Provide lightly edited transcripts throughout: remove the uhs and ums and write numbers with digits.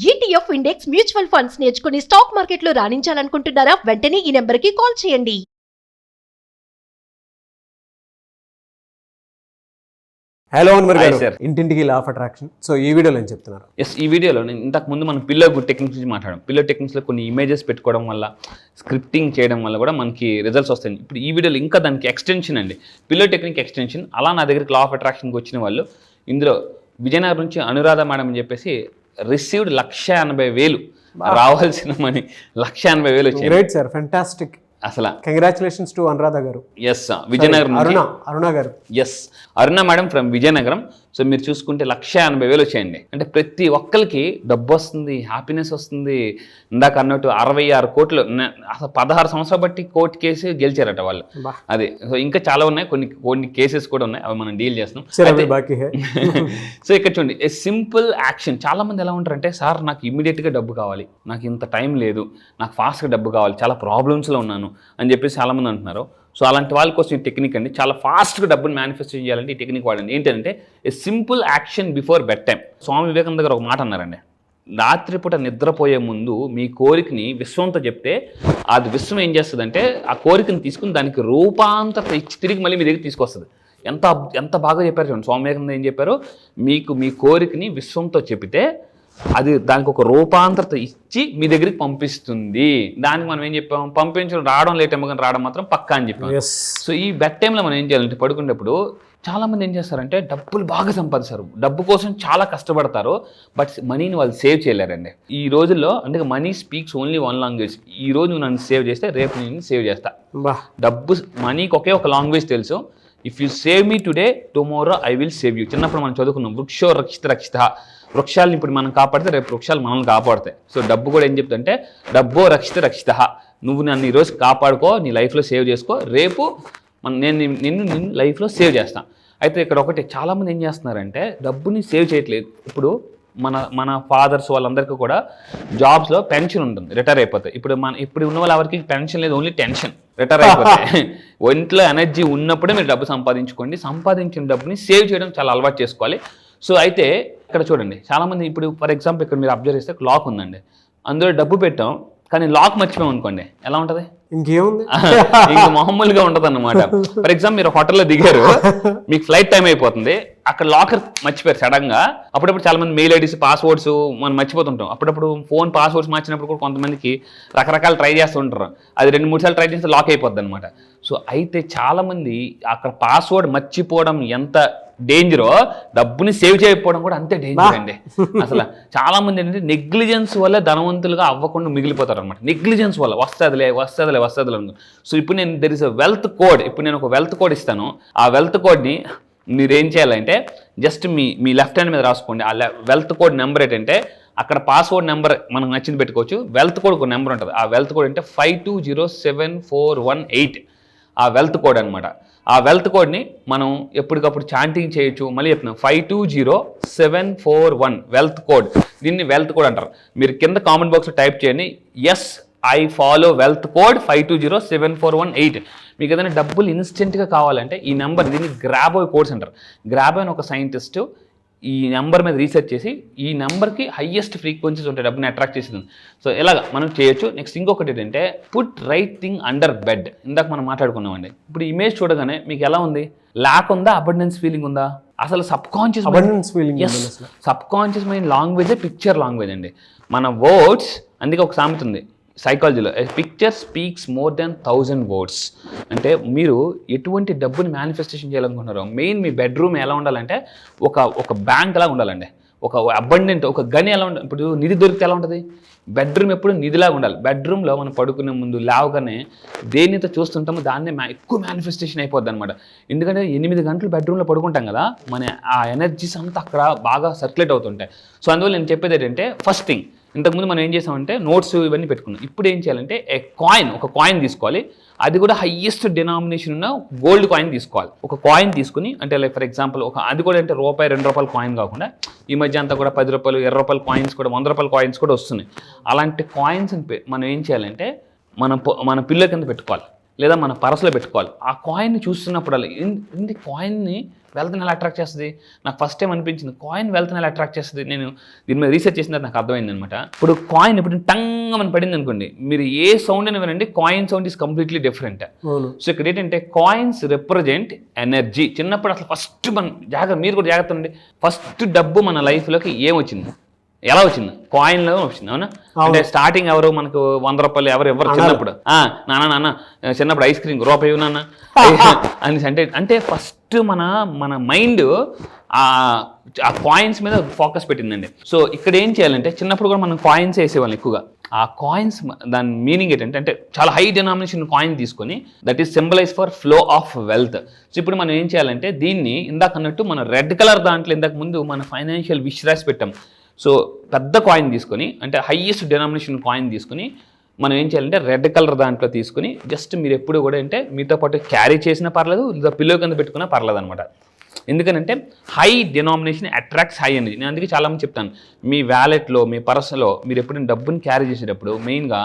ETF index mutual funds నేర్చుకుని stock మార్కెట్లో రాణించాలనుకుంటున్నారా? వెంటనే ఈ నెంబర్కి కాల్ చేయండి. హలో అన్వర్ గారు, సార్. ఇంటింటికి లా ఆఫ్ అట్రాక్షన్. సో ఈ వీడియోలో ఏం చెప్తున్నారు? ఎస్, ఈ వీడియోలో నేను ఇంతకు ముందు మనం పిల్లర్ టెక్నిక్స్ నుంచి మాట్లాడాం. పిల్లర్ టెక్నిక్స్లో కొన్ని ఇమేజెస్ పెట్టుకోవడం వల్ల, స్క్రిప్టింగ్ చేయడం వల్ల కూడా మనకి రిజల్ట్స్ వస్తాయి. ఇప్పుడు ఈ వీడియోలో ఇంకా దానికి ఎక్స్టెన్షన్ అండి, పిల్లర్ టెక్నిక్ ఎక్స్టెన్షన్. అలా నా దగ్గరికి లా ఆఫ్ అట్రాక్షన్కి వచ్చిన వాళ్ళు ఇందులో విజయనగరం నుంచి అనురాధ మేడం అని చెప్పేసి రిసీవ్డ్ 1,80,000 రావాల్సిన మనీ 1,80,000 వచ్చాయి. Great sir, fantastic. అసలు కంగ్రాచులేషన్స్ టు అనురాధ గారు. ఎస్, విజయనగరం అరుణ గారు. Yes, Aruna madam from Vizianagaram. So మీరు చూసుకుంటే 1,80,000 వచ్చాయండి. అంటే ప్రతి ఒక్కరికి డబ్బు వస్తుంది, హ్యాపీనెస్ వస్తుంది. ఇందాక అన్నట్టు 66 కోట్లు, అసలు 16 సంవత్సరాలు బట్టి కోర్టు కేసు గెలిచారట వాళ్ళు. అది సో ఇంకా చాలా ఉన్నాయి, కొన్ని కేసెస్ కూడా ఉన్నాయి, అవి మనం డీల్ చేస్తున్నాం. సో ఇక్కడ చూడండి, ఏ సింపుల్ యాక్షన్. చాలా మంది ఎలా ఉంటారంటే, సార్ నాకు ఇమీడియట్గా డబ్బు కావాలి, నాకు ఇంత టైం లేదు, నాకు ఫాస్ట్గా డబ్బు కావాలి, చాలా ప్రాబ్లమ్స్లో ఉన్నాను అని చెప్పేసి చాలామంది అంటున్నారు. సో అలాంటి వాళ్ళ కోసం ఈ టెక్నిక్ అండి. చాలా ఫాస్ట్గా డబ్బుని మేనిఫెస్ట్ చేయాలంటే ఈ టెక్నిక్ వాడండి. ఏంటంటే a simple action before bed time. Swami Vivekananda garu ఒక మాట అన్నారండి, రాత్రిపూట నిద్రపోయే ముందు మీ కోరికని విశ్వంతో చెప్తే అది విశ్వం ఏం చేస్తుందంటే ఆ కోరికని తీసుకుని దానికి రూపాంతరం ఇచ్చి తిరిగి మళ్ళీ మీ దగ్గర తీసుకొస్తుంది. ఎంత బాగా చెప్పారు చూడండి స్వామి వివేకానంద ఏం చెప్పారు, మీకు మీ కోరికని విశ్వంతో చెప్తే అది దానికి ఒక రూపాంతరత ఇచ్చి మీ దగ్గరికి పంపిస్తుంది. దానికి మనం ఏం చెప్పాం, పంపించడం రావడం లేట్ ఏమో కానీ రావడం మాత్రం పక్కా అని చెప్పాం. సో ఈ బెడ్ టైంలో మనం ఏం చేయాలంటే, పడుకునేటప్పుడు చాలామంది ఏం చేస్తారంటే డబ్బులు బాగా సంపాదిస్తారు, డబ్బు కోసం చాలా కష్టపడతారు, బట్ మనీని వాళ్ళు సేవ్ చేయలేరండి. ఈ రోజుల్లో అంటే money speaks only one language. ఈ రోజు నువ్వు నన్ను సేవ్ చేస్తే రేపు నేను సేవ్ చేస్తా. డబ్బు మనీకి ఒకే ఒక లాంగ్వేజ్ తెలుసు, if you save me today tomorrow I will save you. చిన్నప్పుడు మనం చదువుకున్నాం, వృక్షో రక్షిత రక్షిత. వృక్షాలను ఇప్పుడు మనం కాపాడితే రేపు వృక్షాలు మనల్ని కాపాడుతాయి. సో డబ్బు కూడా ఏం చెప్తుంటే, డబ్బో రక్షిత రక్షిత. నువ్వు నన్ను ఈరోజు కాపాడుకో, నీ లైఫ్లో సేవ్ చేసుకో, రేపు నేను నిన్ను లైఫ్లో సేవ్ చేస్తాను. అయితే ఇక్కడ ఒకటి, చాలామంది ఏం చేస్తున్నారంటే డబ్బుని సేవ్ చేయట్లేదు. ఇప్పుడు మన ఫాదర్స్ వాళ్ళందరికీ కూడా జాబ్స్లో పెన్షన్ ఉంటుంది, రిటైర్ అయిపోతాయి. ఇప్పుడు ఉన్న వాళ్ళ ఎవరికి పెన్షన్ లేదు, ఓన్లీ టెన్షన్. రిటైర్ అయిపోతాయి. ఒంట్లో ఎనర్జీ ఉన్నప్పుడే మీరు డబ్బు సంపాదించుకోండి. సంపాదించిన డబ్బుని సేవ్ చేయడం చాలా అలవాటు చేసుకోవాలి. సో అయితే ఇక్కడ చూడండి, చాలామంది ఇప్పుడు ఫర్ ఎగ్జాంపుల్ ఇక్కడ మీరు అబ్జర్వ్ చేస్తే లాక్ ఉందండి, అందులో డబ్బు పెట్టాం కానీ లాక్ మర్చిపోయాం అనుకోండి, ఎలా ఉంటుంది? ఇంకేముంది, ఇంకా మామూలుగా ఉంటుంది అన్నమాట. ఫర్ ఎగ్జాంపుల్ మీరు హోటల్లో దిగారు, మీకు ఫ్లైట్ టైం అయిపోతుంది, అక్కడ లాకర్ మర్చిపోయారు సడన్ గా. అప్పుడప్పుడు చాలా మంది మెయిల్ ఐడీస్, పాస్వర్డ్స్ మనం మర్చిపోతుంటాం. అప్పుడప్పుడు ఫోన్ పాస్వర్డ్స్ మార్చినప్పుడు కూడా కొంతమందికి రకరకాలు ట్రై చేస్తుంటారు, అది 2-3 సార్లు ట్రై చేస్తే లాక్ అయిపోద్ది అనమాట. సో అయితే చాలా మంది అక్కడ పాస్వర్డ్ మర్చిపోవడం ఎంత డేంజరో, డబ్బుని సేవ్ చేయకపోవడం కూడా అంతే డేంజర్ అండి. అసలు చాలా మంది ఏంటంటే నెగ్లిజెన్స్ వల్ల ధనవంతులుగా అవ్వకుండా మిగిలిపోతారు అనమాట. నెగ్లిజెన్స్ వల్ల వస్తుందిలే. సో ఇప్పుడు నేను there is a wealth code. ఇప్పుడు నేను ఒక వెల్త్ కోడ్ ఇస్తాను. ఆ వెల్త్ కోడ్ని మీరు ఏం చేయాలంటే జస్ట్ మీ లెఫ్ట్ హ్యాండ్ మీద రాసుకోండి. ఆ వెల్త్ కోడ్ నెంబర్ ఏంటంటే, అక్కడ పాస్వర్డ్ నెంబర్ మనకు నచ్చింది పెట్టుకోవచ్చు. వెల్త్ కోడ్ ఒక నెంబర్ ఉంటుంది, ఆ వెల్త్ కోడ్ అంటే 520741 ఆ వెల్త్ కోడ్ అనమాట. ఆ వెల్త్ కోడ్ని మనం ఎప్పటికప్పుడు చాంటింగ్ చేయొచ్చు. మళ్ళీ చెప్తున్నాం, 520741 వెల్త్ కోడ్. దీన్ని వెల్త్ కోడ్ అంటారు. మీరు కింద కామెంట్ బాక్స్లో టైప్ చేయండి, yes I follow wealth code 520741. మీకు ఏదైనా డబ్బులు ఇన్స్టెంట్గా కావాలంటే ఈ నెంబర్, దీన్ని గ్రాబోయ్ కోడ్స్ అంటారు. గ్రాబోయ్ అని ఒక సైంటిస్ట్ ఈ నెంబర్ మీద రీసెర్చ్ చేసి ఈ నెంబర్కి హైయెస్ట్ ఫ్రీక్వెన్సీస్ ఉంటాయి డబ్బుని అట్రాక్ట్ చేసింది. సో ఇలాగ మనం చేయొచ్చు. నెక్స్ట్ ఇంకొకటి ఏంటంటే, put right thing under bed. ఇందాక మనం మాట్లాడుకున్నామండి. ఇప్పుడు ఇమేజ్ చూడగానే మీకు ఎలా ఉంది? ల్యాక్ ఉందా, అబండెన్స్ ఫీలింగ్ ఉందా? అసలు సబ్ కాన్షియస్ మైండ్ లాంగ్వేజే పిక్చర్ లాంగ్వేజ్ అండి. మన వర్డ్స్, అందుకే ఒక సామెత ఉంది సైకాలజీలో, picture speaks more than 1000 words. అంటే మీరు ఎటువంటి డబ్బుని మేనిఫెస్టేషన్ చేయాలనుకుంటున్నారో, మెయిన్ మీ బెడ్రూమ్ ఎలా ఉండాలంటే ఒక బ్యాంక్ ఎలా ఉండాలండి, ఒక అబండెంట్, ఒక గని ఎలా ఉండాలి. ఇప్పుడు నిధి దొరికితే ఎలా ఉంటుంది? బెడ్రూమ్ ఎప్పుడు నిధిలాగా ఉండాలి. బెడ్రూమ్లో మనం పడుకునే ముందు లేవగానే దేనితో చూస్తుంటామో దాన్నే ఎక్కువ మేనిఫెస్టేషన్ అయిపోద్ది అనమాట. ఎందుకంటే 8 గంటలు బెడ్రూమ్లో పడుకుంటాం కదా, మన ఆ ఎనర్జీస్ అంతా అక్కడ బాగా సర్క్యులేట్ అవుతుంటాయి. సో అందువల్ల నేను చెప్పేది ఏంటంటే, ఫస్ట్ థింగ్, ఇంతకుముందు మనం ఏం చేసామంటే నోట్స్ ఇవన్నీ పెట్టుకున్నాం. ఇప్పుడు ఏం చేయాలంటే ఒక కాయిన్ తీసుకోవాలి. అది కూడా హైయెస్ట్ డినామినేషన్ ఉన్న గోల్డ్ కాయిన్ తీసుకోవాలి. ఒక కాయిన్ తీసుకుని, అంటే లైక్ ఫర్ ఎగ్జాంపుల్ అది కూడా అంటే ₹2-2 కాయిన్ కాకుండా ఈ మధ్య అంతా కూడా ₹10, ₹20 కాయిన్స్ కూడా, ₹100 కాయిన్స్ కూడా వస్తున్నాయి. అలాంటి కాయిన్స్ మనం ఏం చేయాలంటే మన పిల్లో కింద పెట్టుకోవాలి. లేదా మన పర్సులో పెట్టుకోవాలి. ఆ కాయిన్ని చూస్తున్నప్పుడు ఏంటి కాయిన్ని వెల్త్ని ఎలా అట్రాక్ట్ చేస్తుంది? నాకు ఫస్ట్ టైం అనిపించింది కాయిన్ వెల్త్ని ఎలా అట్రాక్ట్ చేస్తుంది. నేను దీని మీద రీసెర్చ్ చేసిన తర్వాత నాకు అర్థమైంది అనమాట. ఇప్పుడు కాయిన్ ఇప్పుడు టంగ్ అని పడింది అనుకోండి, మీరు ఏ సౌండ్ అని వినండి, coin sound is completely different. So ఇక్కడ ఏంటంటే కాయిన్స్ రిప్రజెంట్ ఎనర్జీ. చిన్నప్పుడు అసలు ఫస్ట్ మీరు కూడా జాగ్రత్త ఉండండి, ఫస్ట్ డబ్బు మన లైఫ్లోకి ఏమొచ్చింది, ఎలా వచ్చింది? కాయిన్లో వచ్చింది. అవునా? అంటే స్టార్టింగ్ ఎవరు మనకు 100 రూపాయలు ఎవరు చిన్నప్పుడు నాన్న చిన్నప్పుడు ఐస్ క్రీమ్ రూపాయి నాన్న అని అంటే ఫస్ట్ మన మైండ్ ఆ కాయిన్స్ మీద ఫోకస్ పెట్టిందండి. సో ఇక్కడ ఏం చేయాలంటే చిన్నప్పుడు కూడా మనం కాయిన్స్ వేసేవాళ్ళం ఎక్కువగా. ఆ కాయిన్స్ దాని మీనింగ్ ఏంటంటే అంటే చాలా హై డినామినేషన్ కాయిన్ తీసుకొని that is symbolize for flow of wealth. So ఇప్పుడు మనం ఏం చేయాలంటే దీన్ని ఇందాక అన్నట్టు మన రెడ్ కలర్ దాంట్లో ఇందాక ముందు మన ఫైనాన్షియల్ విష్ రాసి పెట్టాం. సో పెద్ద కాయిన్ తీసుకొని అంటే హైయెస్ట్ డినామినేషన్ కాయిన్ తీసుకొని మనం ఏం చేయాలంటే రెడ్ కలర్ దాంట్లో తీసుకుని జస్ట్ మీరు ఎప్పుడు కూడా అంటే మీతో పాటు క్యారీ చేసినా పర్లేదు, లేదా పిల్లో కింద పెట్టుకున్నా పర్లేదు అనమాట. ఎందుకనంటే high denomination attracts high energy. నేను అందుకే చాలామంది చెప్తాను, మీ వ్యాలెట్లో మీ పర్సులో మీరు ఎప్పుడైనా డబ్బుని క్యారీ చేసేటప్పుడు మెయిన్గా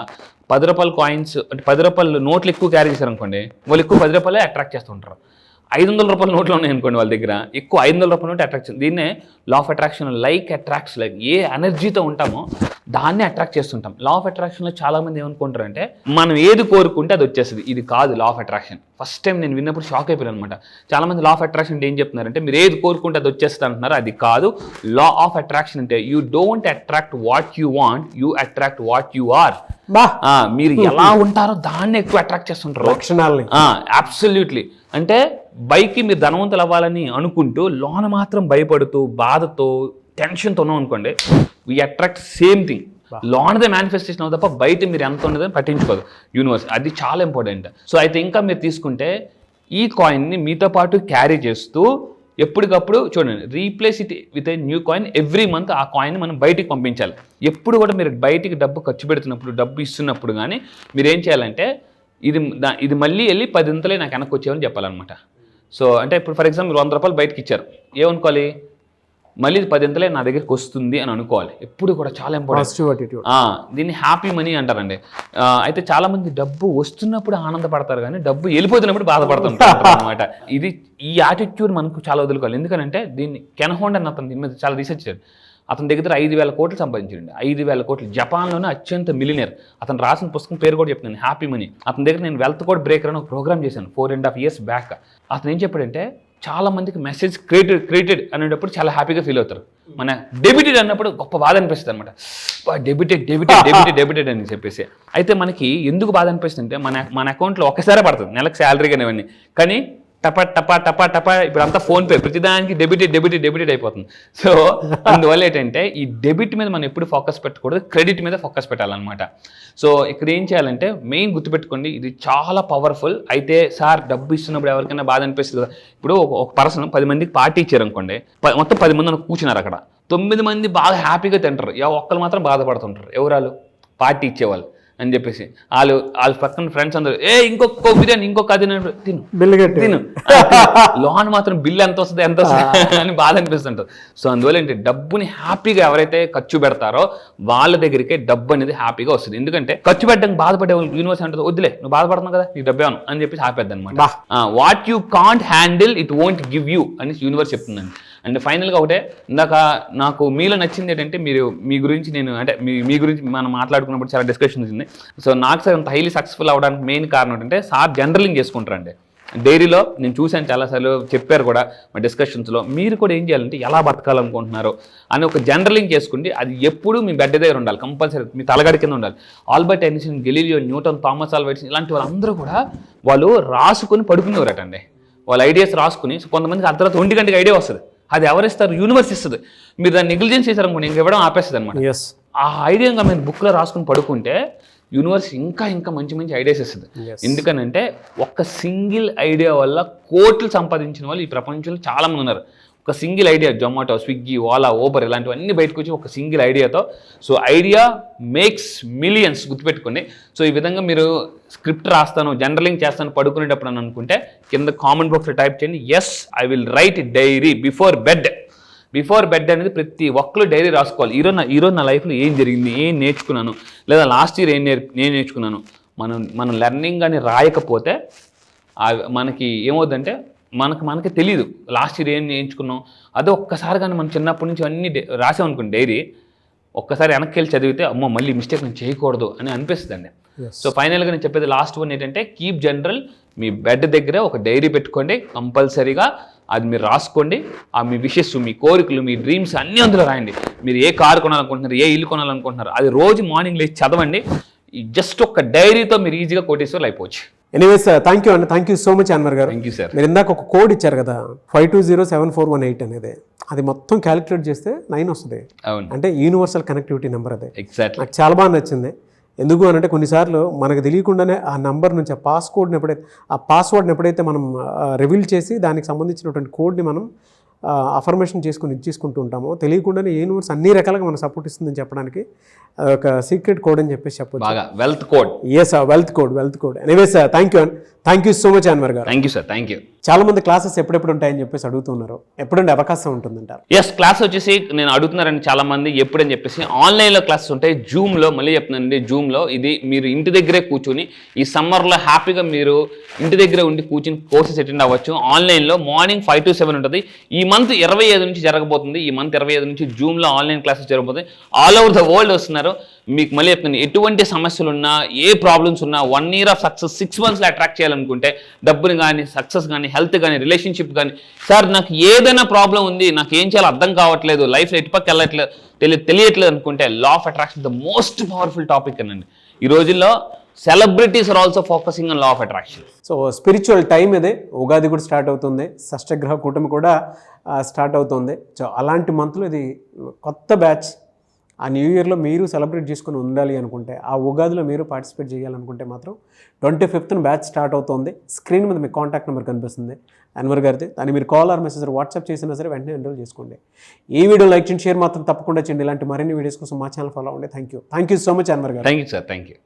10 రూపాయల కాయిన్స్ అంటే 10 రూపాయల నోట్లు ఎక్కువ క్యారీ చేశారనుకోండి, వాళ్ళు ఎక్కువ 10 రూపాయలే అట్రాక్ట్ చేస్తుంటారు. 500 రూపాయల నోట్లు ఉన్నాయనుకోండి వాళ్ళ దగ్గర, ఎక్కువ 500 రూపాయల నోట్ అట్రాక్షన్. దీన్నే law of attraction. Like attracts like. ఏ ఎనర్జీతో ఉంటామో దాన్ని అట్రాక్ట్ చేస్తుంటాం. లా ఆఫ్ అట్రాక్షన్లో చాలామంది ఏమనుకుంటారంటే మనం ఏది కోరుకుంటే అది వచ్చేస్తుంది. ఇది కాదు law of attraction. First time నేను విన్నప్పుడు షాక్ అయిపోయాను అనమాట. చాలామంది లా ఆఫ్ అట్రాక్షన్ అంటే ఏం చెప్తున్నారంటే మీరు ఏది కోరుకుంటే అది వచ్చేస్తుంది అంటున్నారు. అది కాదు. లా ఆఫ్ అట్రాక్షన్ అంటే you don't attract what you want, you attract what you are. మీరు ఎలా ఉంటారో దాన్ని ఎక్కువ అట్రాక్ట్ చేస్తుంటారు లక్షణాలని. అబ్సల్యూట్లీ. అంటే బైక్కి మీరు ధనవంతులు అవ్వాలని అనుకుంటూ లోన మాత్రం భయపడుతూ బాధతో టెన్షన్తో ఉన్నాం అనుకోండి, వీ అట్రాక్ట్ సేమ్ థింగ్. లోనదే మేనిఫెస్టేషన్ అవుతుంది తప్ప బయట మీరు ఎంత ఉన్నదని పట్టించుకోదు యూనివర్స్. అది చాలా ఇంపార్టెంట్. సో అయితే ఇంకా మీరు తీసుకుంటే ఈ కాయిన్ని మీతో పాటు క్యారీ చేస్తూ ఎప్పటికప్పుడు చూడండి, replace it with a new coin every month. ఆ కాయిన్ మనం బయటికి పంపించాలి. ఎప్పుడు కూడా మీరు బయటికి డబ్బు ఖర్చు పెడుతున్నప్పుడు, డబ్బు ఇస్తున్నప్పుడు కానీ మీరు ఏం చేయాలంటే ఇది మళ్ళీ వెళ్ళి 10 ఇంతలే నాకు వెనక్కి వచ్చేవని చెప్పాలన్నమాట. సో అంటే ఇప్పుడు ఫర్ ఎగ్జాంపుల్ 100 రూపాయలు బయటకి ఇచ్చారు, ఏమనుకోవాలి, మళ్ళీ ఇది 10 ఇంతలే నా దగ్గరికి వస్తుంది అని అనుకోవాలి. ఎప్పుడు కూడా చాలా ఇంపార్టెంట్. దీన్ని హ్యాపీ మనీ అంటారండి. అయితే చాలా మంది డబ్బు వస్తున్నప్పుడు ఆనందపడతారు కానీ డబ్బు వెళ్ళిపోతున్నప్పుడు బాధపడుతుంటారు అనమాట. ఈ యాటిట్యూడ్ మనకు చాలా వదులుకోవాలి. ఎందుకంటే దీన్ని కెన్ హోండ్ అని అతను దీని మీద చాలా రీసెర్చ్ చేశారు. అతని దగ్గర 5,000 కోట్లు సంపాదించండి. 5,000 కోట్లు. జపాన్లోనే అత్యంత మిలియనర్. అతను రాసిన పుస్తకం పేరు కూడా చెప్తున్నాను, హ్యాపీ మనీ. అతని దగ్గర నేను వెల్త్ కోడ్ బ్రేకర్ అని ఒక ప్రోగ్రామ్ చేశాను 4.5 years బ్యాక్. అతను ఏం చెప్పాడంటే చాలా మందికి మెసేజ్ క్రియేటెడ్ అనేటప్పుడు చాలా హ్యాపీగా ఫీల్ అవుతారు. మన డెబిటెడ్ అన్నప్పుడు గొప్ప బాధ అనిపిస్తుంది అనమాట. డెబిటెడ్ అని చెప్పేసి. అయితే మనకి ఎందుకు బాధ అనిపిస్తుంది అంటే మన అకౌంట్లో ఒక్కసారే పడుతుంది నెలకు శాలరీ కానీ ఇవన్నీ, కానీ టపా ఇప్పుడు అంతా ఫోన్పే, ప్రతిదానికి డెబిటెడ్ అయిపోతుంది. సో అందువల్ల ఏంటంటే ఈ డెబిట్ మీద మనం ఎప్పుడు ఫోకస్ పెట్టకూడదు, క్రెడిట్ మీద ఫోకస్ పెట్టాలన్నమాట. సో ఇక్కడ ఏం చేయాలంటే మెయిన్ గుర్తుపెట్టుకోండి, ఇది చాలా పవర్ఫుల్. అయితే సార్ డబ్బు ఇస్తున్నప్పుడు ఎవరికైనా బాధ అనిపిస్తుంది కదా. ఇప్పుడు ఒక పర్సన్ 10 మందికి పార్టీ ఇచ్చారు అనుకోండి, మొత్తం 10 మంది కూర్చున్నారు అక్కడ, 9 మంది బాగా హ్యాపీగా తింటారు, ఒక్కరు మాత్రం బాధపడుతుంటారు. ఎవరాలు? పార్టీ ఇచ్చేవాళ్ళు అని చెప్పేసి వాళ్ళ పక్కన ఫ్రెండ్స్ అందరూ ఇంకొక బిర్యానీ ఇంకొక అది తిను లోన్ మాత్రం బిల్ ఎంత వస్తుంది అని బాధ అనిపిస్తుంటారు. సో అందువల్ల ఏంటి, డబ్బుని హ్యాపీగా ఎవరైతే ఖర్చు పెడతారో వాళ్ళ దగ్గరికే డబ్బు అనేది హ్యాపీగా వస్తుంది. ఎందుకంటే ఖర్చు పెట్టడానికి బాధపడే వాళ్ళు యూనివర్స్ అంటే వద్దులే నువ్వు బాధపడుతున్నావు కదా నీకు డబ్బేను అని చెప్పేసి ఆపేద్ది అనమాట. What you can't handle it won't give you అని యూనివర్స్ చెప్తుందండి. అండ్ ఫైనల్గా ఒకటే, ఇందాక నాకు మీలో నచ్చింది ఏంటంటే మీరు మీ గురించి నేను అంటే మీ గురించి మనం మాట్లాడుకున్నప్పుడు చాలా డిస్కషన్ వచ్చింది. సో నాకు సార్ అంత హైలీ సక్సెస్ఫుల్ అవ్వడానికి మెయిన్ కారణం ఏంటంటే సార్ జనరలింగ్ చేసుకుంటారండి. డైరీలో నేను చూశాను చాలాసార్లు, చెప్పారు కూడా మా డిస్కషన్స్లో. మీరు కూడా ఏం చేయాలంటే ఎలా బతకాలనుకుంటున్నారో అని ఒక జనరలింగ్ చేసుకుంటే అది ఎప్పుడు మీ బెడ్ దగ్గర ఉండాలి, కంపల్సరీ మీ తలగడి కింద ఉండాలి. Albert Einstein, Galileo, Newton, Thomas Alva Edison ఇలాంటి వాళ్ళందరూ కూడా వాళ్ళు రాసుకొని పడుకునేవారటండి. వాళ్ళ ఐడియాస్ రాసుకుని. సో కొంతమందికి అర్ధరాత్రి 1 గంటకి ఐడియా వస్తుంది, అది ఎవరిస్తారు? యూనివర్స్ ఇస్తుంది. మీరు దాన్ని నెగ్లిజెన్స్ చేశారనుకోండి, ఇంక ఇవ్వడం ఆపేస్తుంది అనమాట. ఆ ఐడియా మీరు బుక్లో రాసుకుని పడుకుంటే యూనివర్స్ ఇంకా మంచి ఐడియాస్ ఇస్తుంది. ఎందుకనంటే ఒక సింగిల్ ఐడియా వల్ల కోట్లు సంపాదించిన వాళ్ళు ఈ ప్రపంచంలో చాలా మంది ఉన్నారు. ఒక single idea, Zomato, Swiggy, Ola, Uber ఇలాంటివన్నీ బయటకు వచ్చి ఒక సింగిల్ ఐడియాతో. సో ఐడియా మేక్స్ మిలియన్స్, గుర్తుపెట్టుకోండి. సో ఈ విధంగా మీరు స్క్రిప్ట్ రాస్తాను, జనరలింగ్ చేస్తాను పడుకునేటప్పుడు అని అనుకుంటే కింద కామెంట్ బాక్స్లో టైప్ చేయండి, yes I will write diary before bed. Before bed అనేది ప్రతి ఒక్కరు డైరీ రాసుకోవాలి. ఈరోజు నా లైఫ్లో ఏం జరిగింది, ఏం నేర్చుకున్నాను, లేదా లాస్ట్ ఇయర్ నేను నేర్చుకున్నాను, మనం లెర్నింగ్ అని రాయకపోతే మనకి ఏమవుతుందంటే మనకి తెలియదు లాస్ట్ ఇయర్ ఏం నేర్చుకున్నాం. అదే ఒక్కసారి కానీ మనం చిన్నప్పటి నుంచి అన్ని రాసామనుకోండి డైరీ, ఒక్కసారి వెనక్కి వెళ్ళి చదివితే అమ్మో మళ్ళీ మిస్టేక్ నేను చేయకూడదు అని అనిపిస్తుందండి. సో ఫైనల్గా నేను చెప్పేది లాస్ట్ వన్ ఏంటంటే కీప్ జనరల్. మీ బెడ్ దగ్గరే ఒక డైరీ పెట్టుకోండి కంపల్సరీగా, అది మీరు రాసుకోండి. మీ విషెస్, మీ కోరికలు, మీ డ్రీమ్స్ అన్నీ అందులో రాయండి. మీరు ఏ కారు కొనాలనుకుంటున్నారు, ఏ ఇల్లు కొనాలనుకుంటున్నారు, అది రోజు మార్నింగ్ లేచి చదవండి. జస్ట్ ఒక డైరీతో మీరు ఈజీగా కోటీశ్వర్లు అయిపోవచ్చు. ఎనీవేస్ థ్యాంక్ యూ అండి, thank you so much Anwar గారు. Thank you sir. మీరు ఇందాక ఒక కోడ్ ఇచ్చారు కదా 52074118 అనేది, అది మొత్తం క్యాలిక్యులేట్ చేస్తే 9 వస్తుంది. అవును, అంటే యూనివర్సల్ కనెక్టివిటీ నెంబర్ అదే. ఎగ్జాక్ట్లీ. నాకు చాలా బాగా నచ్చింది. ఎందుకు అని అంటే కొన్నిసార్లు మనకు తెలియకుండానే ఆ నంబర్ నుంచి ఆ పాస్వర్డ్ని ఎప్పుడైతే మనం రివీల్ చేసి దానికి సంబంధించినటువంటి కోడ్ని మనం అఫర్మేషన్ చేసుకుని ఇచ్చేసుకుంటూ ఉంటామో, తెలియకుండానే యూనివర్స్ అన్ని రకాలుగా మనకు సపోర్ట్ ఇస్తుందని చెప్పడానికి ఒక సీక్రెట్ కోడ్ అని చెప్పేసి చెప్పొచ్చు. బాగా wealth code. Yes, wealth code. Anyways thank you so much Anwar గారు. Thank you sir, thank you. చాలా మంది క్లాసెస్ ఎప్పుడెప్పుడు ఉంటాయని చెప్పేసి అడుగుతున్నారు. ఎప్పుడంటే అవకాశం ఉంటుందంటారు? ఎస్, క్లాస్ వచ్చేసి నేను అడుగుతున్నారండి చాలా మంది ఎప్పుడని చెప్పేసి ఆన్లైన్లో క్లాసెస్ ఉంటాయి. జూమ్లో, మళ్ళీ చెప్తున్నానండి, జూమ్లో ఇది మీరు ఇంటి దగ్గరే కూర్చొని ఈ సమ్మర్లో హ్యాపీగా మీరు ఇంటి దగ్గరే ఉండి కూర్చొని కోర్సెస్ అటెండ్ అవ్వచ్చు. ఆన్లైన్లో మార్నింగ్ 5 to 7 ఉంటుంది. ఈ మంత్ 25 నుంచి జరగబోతుంది. ఈ మంత్ 25 నుంచి జూమ్లో ఆన్లైన్ క్లాసెస్ జరగబోతుంది. ఆల్ ఓవర్ ద వరల్డ్ వస్తున్నారు. మీకు మళ్ళీ చెప్తున్నాను, ఎటువంటి సమస్యలు ఉన్నా, ఏ ప్రాబ్లమ్స్ ఉన్నా, 1 year ఆఫ్ సక్సెస్ 6 monthsలో అట్రాక్ట్ చేయాలనుకుంటే, డబ్బుని కానీ, సక్సెస్ కానీ, హెల్త్ కానీ, రిలేషన్షిప్ కానీ, సార్ నాకు ఏదైనా ప్రాబ్లం ఉంది, నాకు ఏం చేయాలో అర్థం కావట్లేదు, లైఫ్లో ఎటుపక్క వెళ్ళట్లేదు, తెలియట్లేదు అనుకుంటే, law of attraction the most powerful topic అనండి. ఈ రోజుల్లో celebrities are also focusing on law of attraction. So spiritual time ఇదే. ఉగాది కూడా స్టార్ట్ అవుతుంది, షష్టగ్రహ కూటమి కూడా స్టార్ట్ అవుతుంది. సో అలాంటి మంత్లో ఇది కొత్త బ్యాచ్. ఆ న్యూ ఇయర్లో మీరు సెలబ్రేట్ చేసుకుని ఉండాలి అనుకుంటే, ఆ ఉగాదిలో మీరు పార్టిసిపేట్ చేయాలనుకుంటే మాత్రం 25th బ్యాచ్ స్టార్ట్ అవుతుంది. స్క్రీన్ మీద మీ కాంటాక్ట్ నెంబర్ కనిపిస్తుంది అన్వర్ గారిది. దాన్ని మీరు కాల్ ఆర్ మెసేజ్ వాట్సాప్ చేసినా సరే వెంటనే ఎన్రోల్ చేసుకోండి. ఈ వీడియో లైక్ చేయండి, షేర్ మాత్రం తప్పకుండా చేయండి. ఇలాంటి మరిన్ని వీడియోస్ కోసం మా ఛానల్ ఫాలో అవ్వండి. Thank you so much Anwar గారు. Thank you sir, thank you.